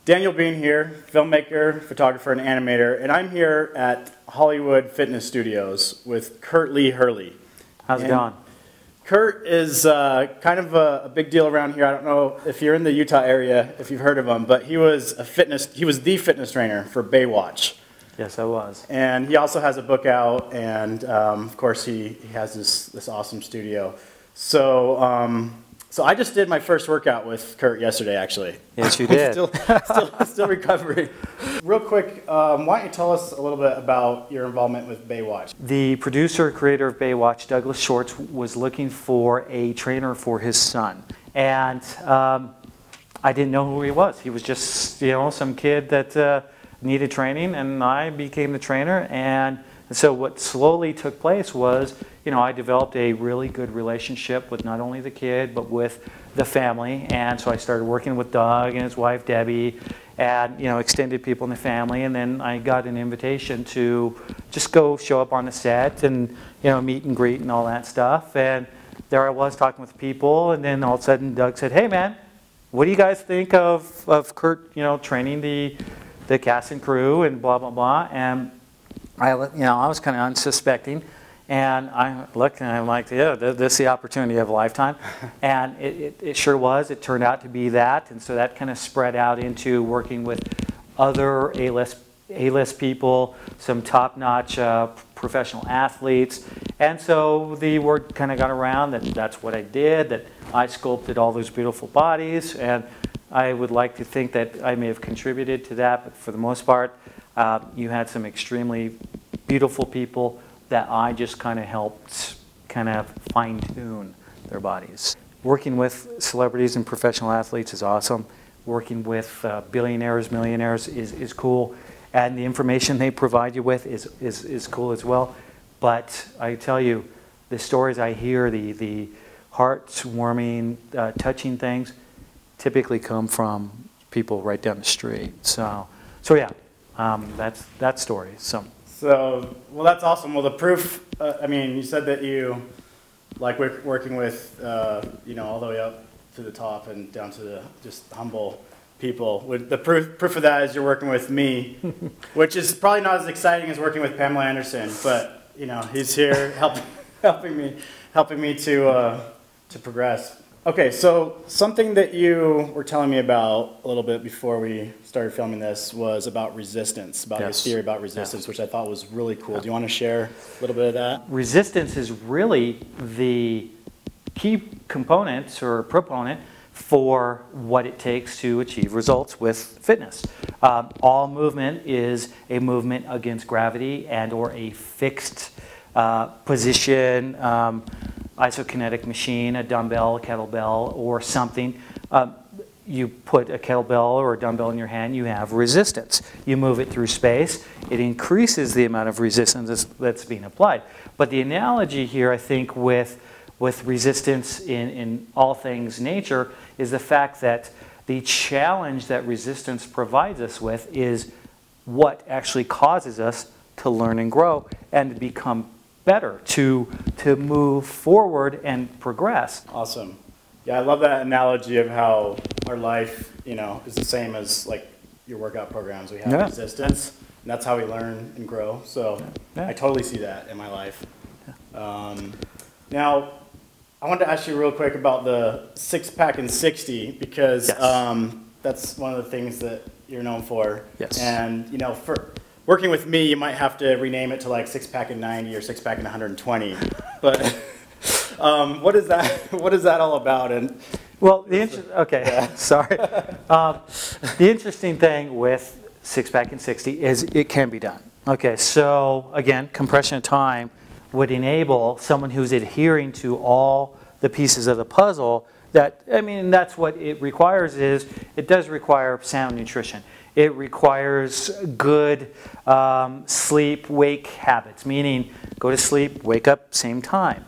Daniel Bean here, filmmaker, photographer, and animator, and I'm here at Hollywood Fitness Studios with Kurt Lee Hurley. How's it going? Kurt is kind of a big deal around here. I don't know if you're in the Utah area, if you've heard of him, but he was the fitness trainer for Baywatch. Yes, I was. And he also has a book out, and of course he has this awesome studio. So I just did my first workout with Kurt yesterday, actually. Yes, you did. still recovering. Real quick, why don't you tell us a little bit about your involvement with Baywatch? The producer, creator of Baywatch, Douglas Shorts, was looking for a trainer for his son. And I didn't know who he was. He was just, some kid that needed training, and I became the trainer. And so what slowly took place was, I developed a really good relationship with not only the kid, but with the family. And so I started working with Doug and his wife, Debbie, and, extended people in the family. And then I got an invitation to just go show up on the set and, meet and greet and all that stuff. And there I was talking with people. And then all of a sudden Doug said, "Hey, man, what do you guys think of Kurt, training the cast and crew and blah, blah, blah." And I was kind of unsuspecting. And I looked and I'm like, yeah, this is the opportunity of a lifetime. And it sure was. It turned out to be that. And so that kind of spread out into working with other A-list people, some top-notch professional athletes. And so the word kind of got around that that's what I did, that I sculpted all those beautiful bodies. And I would like to think that I may have contributed to that. But for the most part, you had some extremely beautiful people that I just kind of helped fine-tune their bodies. Working with celebrities and professional athletes is awesome. Working with billionaires, millionaires is cool. And the information they provide you with is cool as well. But I tell you, the stories I hear, the heart-warming, touching things, typically come from people right down the street. So yeah, that's that story. Well, that's awesome. Well, the proof, you said that you like working with, all the way up to the top and down to the just humble people. The proof of that is you're working with me, which is probably not as exciting as working with Pamela Anderson, but, he's here helping me to progress. Okay, so something that you were telling me about a little bit before we started filming this was about resistance, about your theory about resistance, which I thought was really cool. Do you want to share a little bit of that? Resistance is really the key component or proponent for what it takes to achieve results with fitness. All movement is a movement against gravity and or a fixed position, isokinetic machine, a dumbbell, a kettlebell, or something. You put a kettlebell or a dumbbell in your hand, you have resistance. You move it through space, it increases the amount of resistance that's being applied. But the analogy here, I think, with resistance in all things nature is the fact that the challenge that resistance provides us with is what actually causes us to learn and grow and to become better, to move forward and progress. Awesome. Yeah, I love that analogy of how our life, is the same as like your workout programs. We have resistance, and that's how we learn and grow. So I totally see that in my life. Now, I wanted to ask you real quick about the 6-pack and 60 because that's one of the things that you're known for. Yes. And for working with me, you might have to rename it to like 6-pack and 90 or 6-pack and 120. But what is that all about? And well, sorry. The interesting thing with 6-pack and 60 is it can be done. Okay, so again, compression of time would enable someone who's adhering to all the pieces of the puzzle. That's what it requires. It does require sound nutrition. It requires good sleep-wake habits, meaning go to sleep, wake up, same time.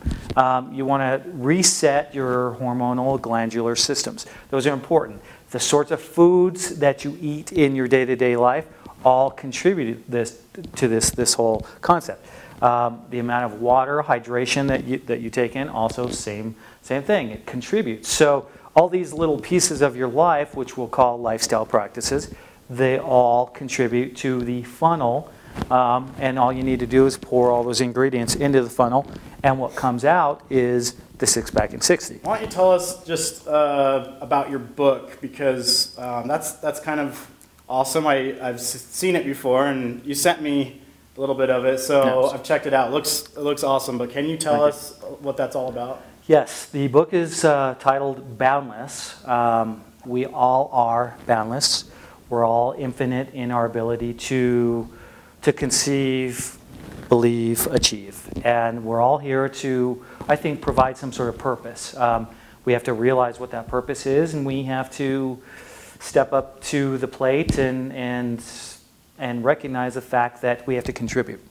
You want to reset your hormonal glandular systems. Those are important. The sorts of foods that you eat in your day-to-day life all contribute to this whole concept. The amount of water, hydration that you take in, also same thing. It contributes. So all these little pieces of your life, which we'll call lifestyle practices, they all contribute to the funnel. And all you need to do is pour all those ingredients into the funnel, and what comes out is the six-pack in 60. Why don't you tell us just about your book, because that's kind of awesome. I've seen it before, and you sent me a little bit of it, so Yes. I've checked it out. It looks awesome, but can you tell us what that's all about? Yes, the book is titled Boundless. We all are boundless. We're all infinite in our ability to conceive, believe, achieve. And we're all here to, I think, provide some sort of purpose. We have to realize what that purpose is, and we have to step up to the plate and recognize the fact that we have to contribute.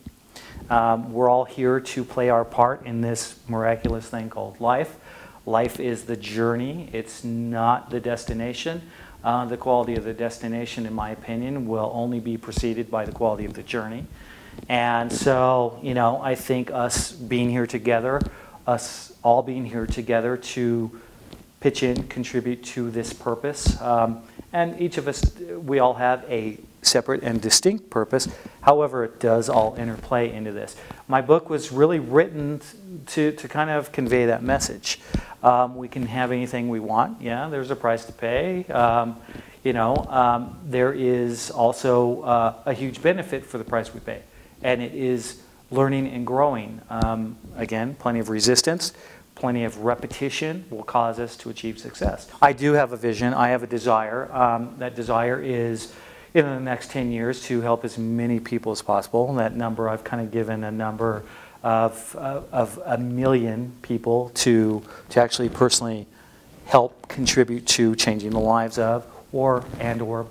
We're all here to play our part in this miraculous thing called life. Life is the journey. It's not the destination. The quality of the destination, in my opinion, will only be preceded by the quality of the journey. And so, you know, I think us being here together, us all being here together to pitch in, contribute to this purpose. And each of us, we all have a separate and distinct purpose. However, it does all interplay into this. My book was really written to kind of convey that message. We can have anything we want. Yeah, there's a price to pay. There is also a huge benefit for the price we pay. And it is learning and growing. Again, plenty of resistance, plenty of repetition will cause us to achieve success. I do have a vision. I have a desire. That desire is, in the next 10 years, to help as many people as possible. And that number, I've kind of given a number of 1 million people to actually personally help contribute to changing the lives of or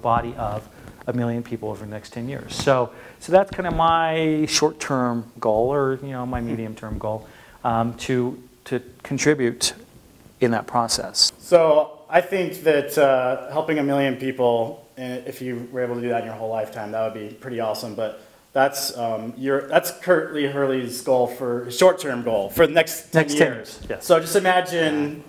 body of 1 million people over the next 10 years. So that's kind of my short-term goal, or my medium-term goal, to contribute in that process. So I think that helping 1 million people, and if you were able to do that in your whole lifetime, that would be pretty awesome. But that's Kurt Lee Hurley's goal, for his short-term goal for the next 10 years. Yes. So just imagine,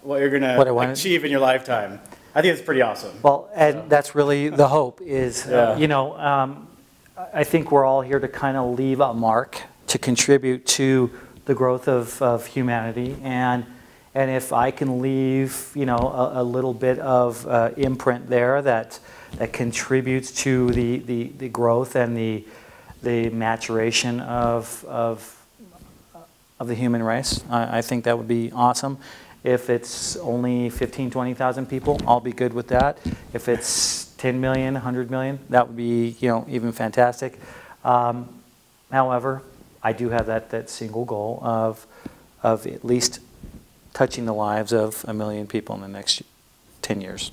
what you're going to achieve in your lifetime. I think it's pretty awesome. Well, and that's really the hope is, I think we're all here to kind of leave a mark, to contribute to the growth of humanity. And if I can leave, a little bit of imprint there that contributes to the growth and the maturation of the human race, I think that would be awesome. If it's only 15, 20,000 people, I'll be good with that. If it's 10 million, 100 million, that would be, even fantastic. However, I do have that single goal of at least touching the lives of 1 million people in the next 10 years.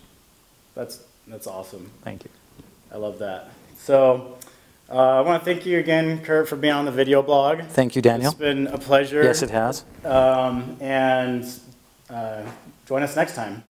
That's awesome. Thank you. I love that. So I want to thank you again, Kurt, for being on the video blog. Thank you, Daniel. It's been a pleasure. Yes, it has. And join us next time.